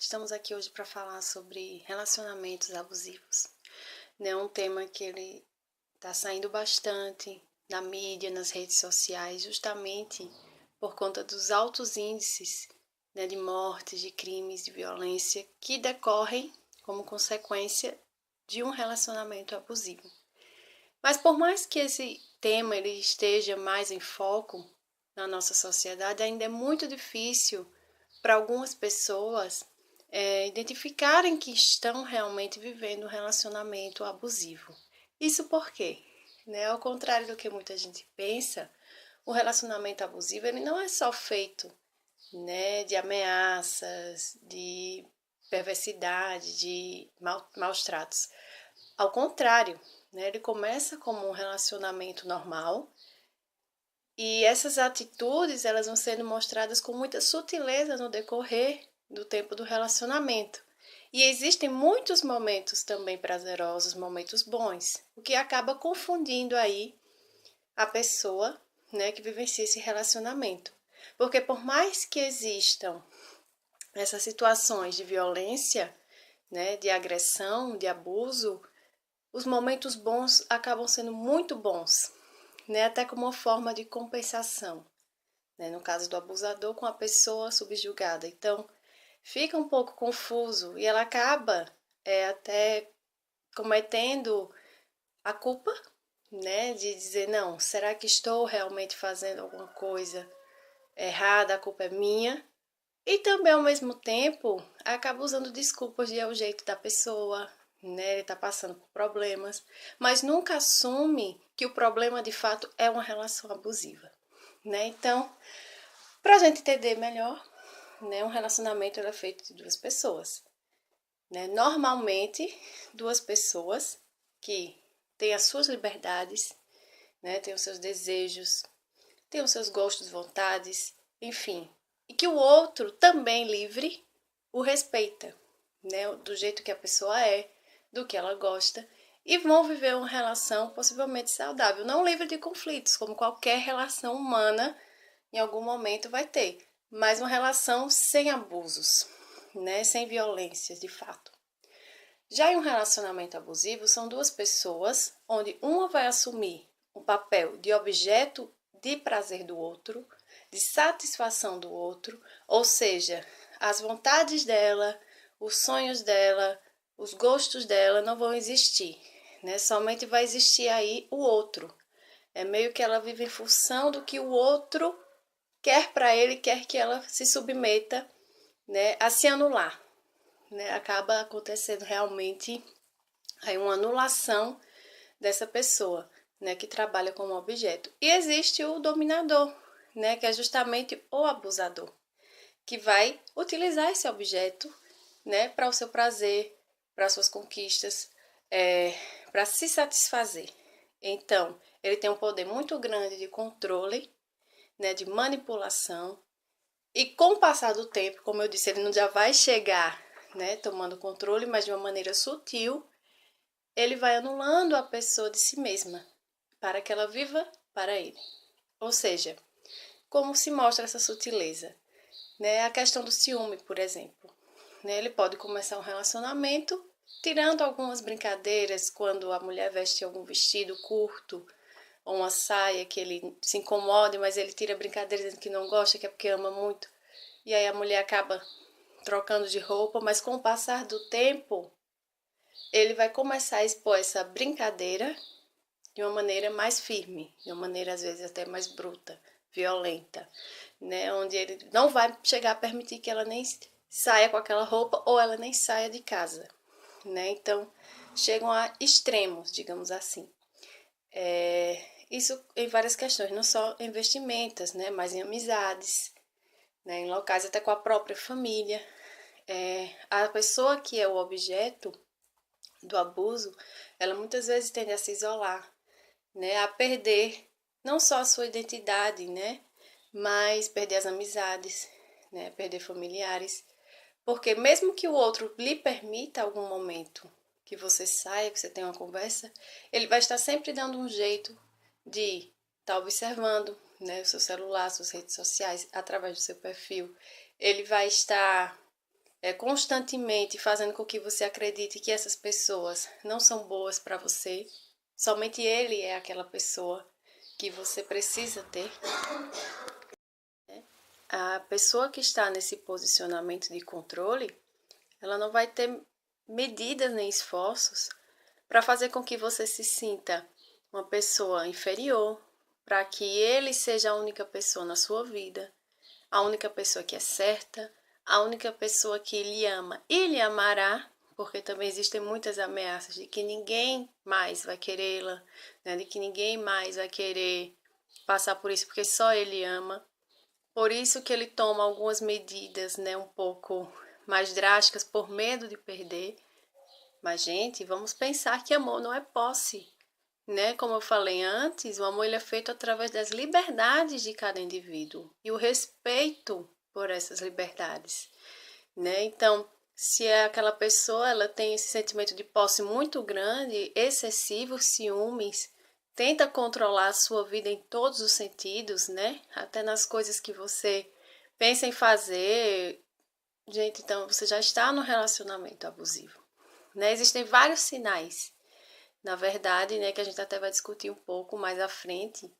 Estamos aqui hoje para falar sobre relacionamentos abusivos. É um tema que ele está saindo bastante na mídia, nas redes sociais, justamente por conta dos altos índices, de mortes, de crimes, de violência que decorrem como consequência de um relacionamento abusivo. Mas por mais que esse tema ele esteja mais em foco na nossa sociedade, ainda é muito difícil para algumas pessoas identificarem que estão realmente vivendo um relacionamento abusivo. Isso por quê? Ao contrário do que muita gente pensa, o relacionamento abusivo ele não é só feito de ameaças, de perversidade, de maus tratos. Ao contrário, ele começa como um relacionamento normal e essas atitudes elas vão sendo mostradas com muita sutileza no decorrer do tempo do relacionamento. E existem muitos momentos também prazerosos, momentos bons, o que acaba confundindo aí a pessoa que vivencia esse relacionamento. Porque por mais que existam essas situações de violência, de agressão, de abuso, os momentos bons acabam sendo muito bons, até como uma forma de compensação, no caso do abusador com a pessoa subjugada. Então, fica um pouco confuso e ela acaba até cometendo a culpa, de dizer, não, será que estou realmente fazendo alguma coisa errada, a culpa é minha? E também, ao mesmo tempo, acaba usando desculpas de é o jeito da pessoa, ele está passando por problemas, mas nunca assume que o problema de fato é uma relação abusiva. Então, para a gente entender melhor, um relacionamento é feito de duas pessoas. Normalmente, duas pessoas que têm as suas liberdades, têm os seus desejos, têm os seus gostos, vontades, enfim, e que o outro também livre o respeita, do jeito que a pessoa é, do que ela gosta, e vão viver uma relação possivelmente saudável, não livre de conflitos, como qualquer relação humana em algum momento vai ter, mas uma relação sem abusos, sem violência de fato. Já em um relacionamento abusivo, são duas pessoas onde uma vai assumir o papel de objeto de prazer do outro, de satisfação do outro, ou seja, as vontades dela, os sonhos dela, os gostos dela não vão existir, somente vai existir aí o outro. É meio que ela vive em função do que o outro quer para ele, quer que ela se submeta a se anular. Acaba acontecendo realmente aí uma anulação dessa pessoa, que trabalha como objeto. E existe o dominador, que é justamente o abusador, que vai utilizar esse objeto, para o seu prazer, para suas conquistas, para se satisfazer. Então, ele tem um poder muito grande de controle, de manipulação, e com o passar do tempo, como eu disse, ele não já vai chegar, tomando controle, mas de uma maneira sutil, ele vai anulando a pessoa de si mesma, para que ela viva para ele. Ou seja, como se mostra essa sutileza? A questão do ciúme, por exemplo. Ele pode começar um relacionamento tirando algumas brincadeiras quando a mulher veste algum vestido curto ou uma saia que ele se incomode, mas ele tira brincadeira dizendo que não gosta, que é porque ama muito. E aí a mulher acaba trocando de roupa, mas com o passar do tempo, ele vai começar a expor essa brincadeira de uma maneira mais firme, de uma maneira às vezes até mais bruta, violenta, onde ele não vai chegar a permitir que ela nem saia com aquela roupa ou ela nem saia de casa, Então, chegam a extremos, digamos assim. Isso em várias questões, não só em vestimentas, mas em amizades, em locais até com a própria família. A pessoa que é o objeto do abuso, ela muitas vezes tende a se isolar, a perder não só a sua identidade, mas perder as amizades, perder familiares, porque mesmo que o outro lhe permita algum momento que você saia, que você tenha uma conversa, ele vai estar sempre dando um jeito de estar observando, o seu celular, suas redes sociais, através do seu perfil. Ele vai estar constantemente fazendo com que você acredite que essas pessoas não são boas para você, somente ele é aquela pessoa que você precisa ter. A pessoa que está nesse posicionamento de controle, ela não vai ter medidas nem esforços para fazer com que você se sinta uma pessoa inferior, para que ele seja a única pessoa na sua vida, a única pessoa que é certa, a única pessoa que lhe ama e lhe amará, porque também existem muitas ameaças de que ninguém mais vai querê-la, né? De que ninguém mais vai querer passar por isso, porque só ele ama. Por isso que ele toma algumas medidas, né, um pouco mais drásticas por medo de perder. Mas, gente, vamos pensar que amor não é posse, né? Como eu falei antes, o amor ele é feito através das liberdades de cada indivíduo e o respeito por essas liberdades, né? Então, se é aquela pessoa, ela tem esse sentimento de posse muito grande, excessivo, ciúmes, tenta controlar a sua vida em todos os sentidos, né? Até nas coisas que você pensa em fazer. Gente, então você já está no relacionamento abusivo, né? Existem vários sinais, na verdade, né, que a gente até vai discutir um pouco mais à frente,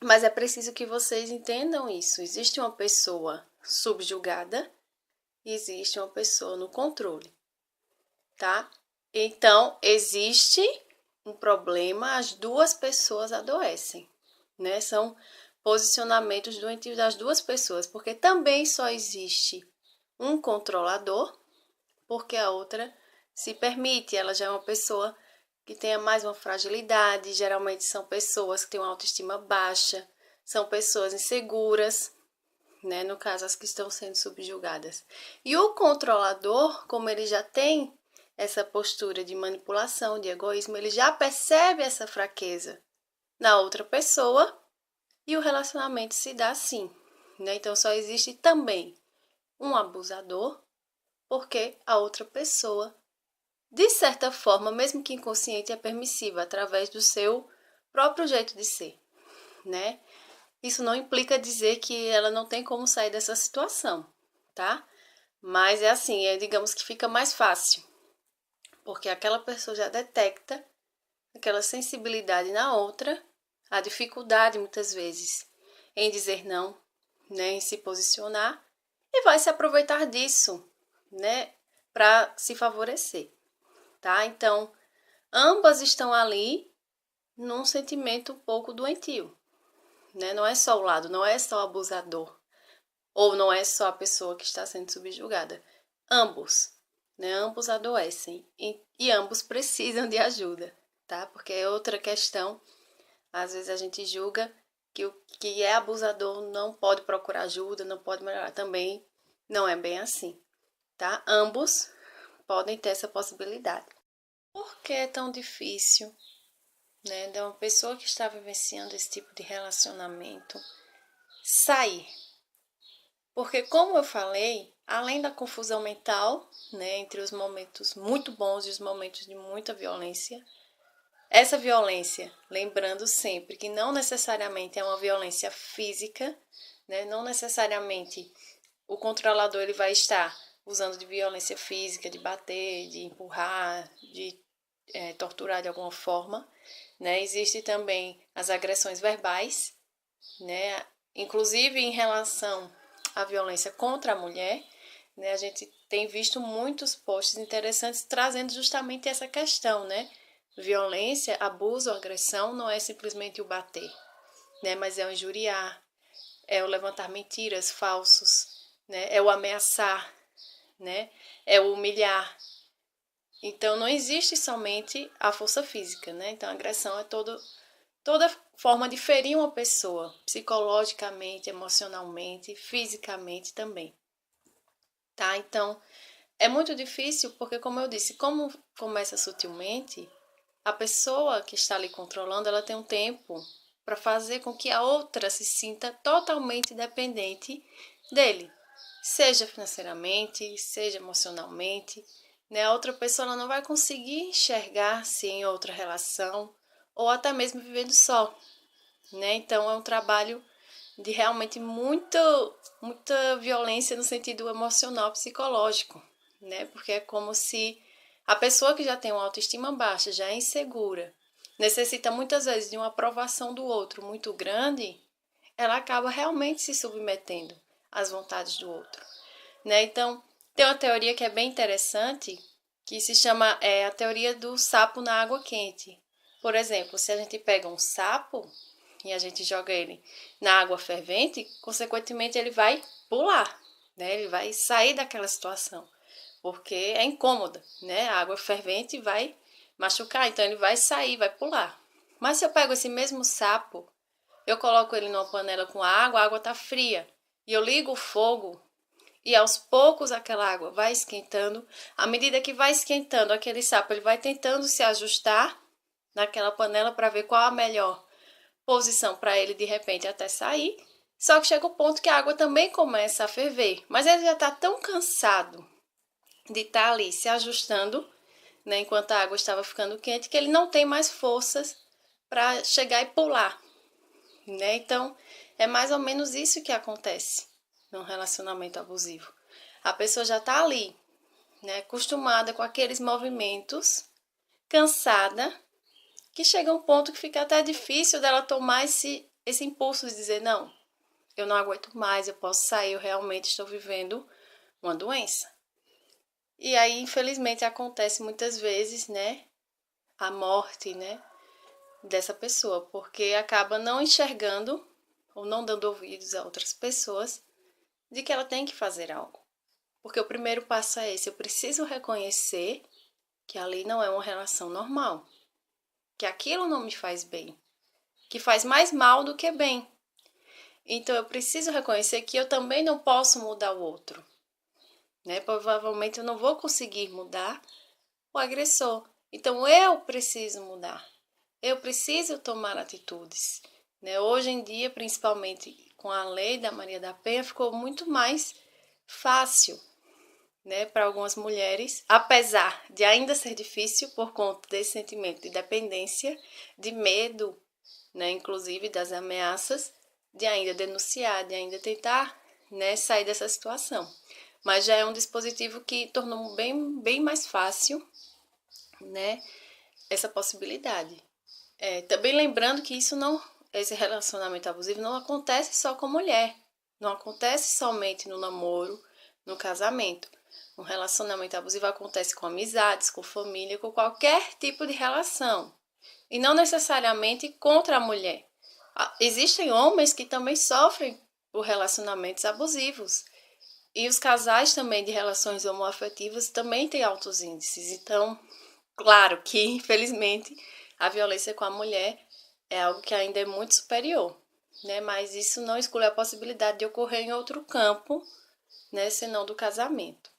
mas é preciso que vocês entendam isso. Existe uma pessoa subjugada e existe uma pessoa no controle, tá? Então, existe um problema, as duas pessoas adoecem, né? São posicionamentos doentios das duas pessoas, porque também só existe um controlador, porque a outra se permite, ela já é uma pessoa que tenha mais uma fragilidade, geralmente são pessoas que têm uma autoestima baixa, são pessoas inseguras, né? No caso, as que estão sendo subjugadas. E o controlador, como ele já tem essa postura de manipulação, de egoísmo, ele já percebe essa fraqueza na outra pessoa e o relacionamento se dá assim, né? Então, só existe também um abusador, porque a outra pessoa, de certa forma, mesmo que inconsciente, é permissiva através do seu próprio jeito de ser, né? Isso não implica dizer que ela não tem como sair dessa situação, tá? Mas é assim, digamos que fica mais fácil, porque aquela pessoa já detecta aquela sensibilidade na outra, a dificuldade muitas vezes em dizer não, né, em se posicionar, e vai se aproveitar disso, né, para se favorecer, tá? Então, ambas estão ali num sentimento um pouco doentio, né? Não é só o lado, não é só o abusador, ou não é só a pessoa que está sendo subjugada. Ambos, né? Ambos adoecem e ambos precisam de ajuda, tá? Porque é outra questão. Às vezes a gente julga que o que é abusador não pode procurar ajuda, não pode melhorar. Também não é bem assim, tá? Ambos podem ter essa possibilidade. Por que é tão difícil, né, de uma pessoa que está vivenciando esse tipo de relacionamento sair? Porque, como eu falei, além da confusão mental, né, entre os momentos muito bons e os momentos de muita violência, essa violência, lembrando sempre que não necessariamente é uma violência física, né, não necessariamente o controlador ele vai estar usando de violência física, de bater, de empurrar, de torturar de alguma forma, né? Existem também as agressões verbais, né? Inclusive em relação à violência contra a mulher, né? A gente tem visto muitos posts interessantes trazendo justamente essa questão, né? Violência, abuso, agressão não é simplesmente o bater, né? Mas é o injuriar, é o levantar mentiras, falsos, né? É o ameaçar, né? É o humilhar. Então, não existe somente a força física, né? Então, a agressão é toda forma de ferir uma pessoa, psicologicamente, emocionalmente, fisicamente também, tá? Então, é muito difícil porque, como eu disse, como começa sutilmente, a pessoa que está ali controlando, ela tem um tempo para fazer com que a outra se sinta totalmente dependente dele, seja financeiramente, seja emocionalmente, né? A outra pessoa ela não vai conseguir enxergar-se em outra relação ou até mesmo vivendo só, né? Então é um trabalho de realmente muita violência no sentido emocional, psicológico, né? Porque é como se a pessoa que já tem uma autoestima baixa, já é insegura, necessita muitas vezes de uma aprovação do outro muito grande, ela acaba realmente se submetendo às vontades do outro, né? Então, tem uma teoria que é bem interessante, que se chama a teoria do sapo na água quente. Por exemplo, se a gente pega um sapo e a gente joga ele na água fervente, consequentemente ele vai pular, né? Ele vai sair daquela situação, porque é incômoda, né? A água fervente vai machucar, então ele vai sair, vai pular. Mas se eu pego esse mesmo sapo, eu coloco ele numa panela com água, a água está fria, e eu ligo o fogo, e aos poucos aquela água vai esquentando. À medida que vai esquentando, aquele sapo ele vai tentando se ajustar naquela panela para ver qual a melhor posição para ele de repente até sair. Só que chega o ponto que a água também começa a ferver, mas ele já está tão cansado de estar ali se ajustando, né, enquanto a água estava ficando quente, que ele não tem mais forças para chegar e pular, né? Então, é mais ou menos isso que acontece num relacionamento abusivo. A pessoa já está ali, né, acostumada com aqueles movimentos, cansada, que chega um ponto que fica até difícil dela tomar esse impulso de dizer, não, eu não aguento mais, eu posso sair, eu realmente estou vivendo uma doença. E aí, infelizmente, acontece muitas vezes, né, a morte, né, dessa pessoa, porque acaba não enxergando ou não dando ouvidos a outras pessoas de que ela tem que fazer algo. Porque o primeiro passo é esse, eu preciso reconhecer que ali não é uma relação normal, que aquilo não me faz bem, que faz mais mal do que bem. Então eu preciso reconhecer que eu também não posso mudar o outro, né? Provavelmente eu não vou conseguir mudar o agressor. Então eu preciso mudar. Eu preciso tomar atitudes, né? Hoje em dia, principalmente com a lei da Maria da Penha, ficou muito mais fácil, né, para algumas mulheres, apesar de ainda ser difícil por conta desse sentimento de dependência, de medo, né, inclusive das ameaças, de ainda denunciar, de ainda tentar, né, sair dessa situação. Mas já é um dispositivo que tornou bem mais fácil, né, essa possibilidade. Também lembrando que esse relacionamento abusivo não acontece só com mulher, não acontece somente no namoro, no casamento. Um relacionamento abusivo acontece com amizades, com família, com qualquer tipo de relação. E não necessariamente contra a mulher. Existem homens que também sofrem por relacionamentos abusivos. E os casais também de relações homoafetivas também têm altos índices. Então, claro que, infelizmente, a violência com a mulher é algo que ainda é muito superior, né? Mas isso não exclui a possibilidade de ocorrer em outro campo, né? Senão do casamento.